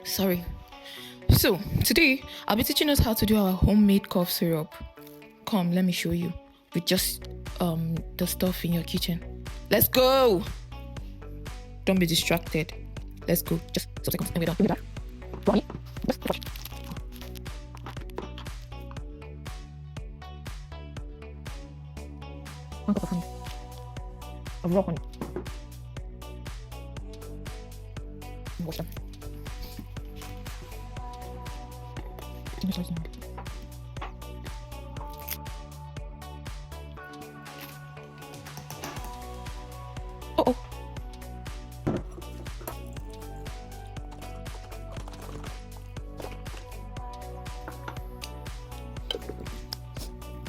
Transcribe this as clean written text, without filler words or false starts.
Sorry. So, today I'll be teaching us how to do our homemade cough syrup. Come, let me show you. With just the stuff in your kitchen. Let's go! Don't be distracted. Let's go. Just some seconds and we're done. Give me that. Ronnie, let's watch. One cup of honey. Of raw honey. Wash them. Give me some.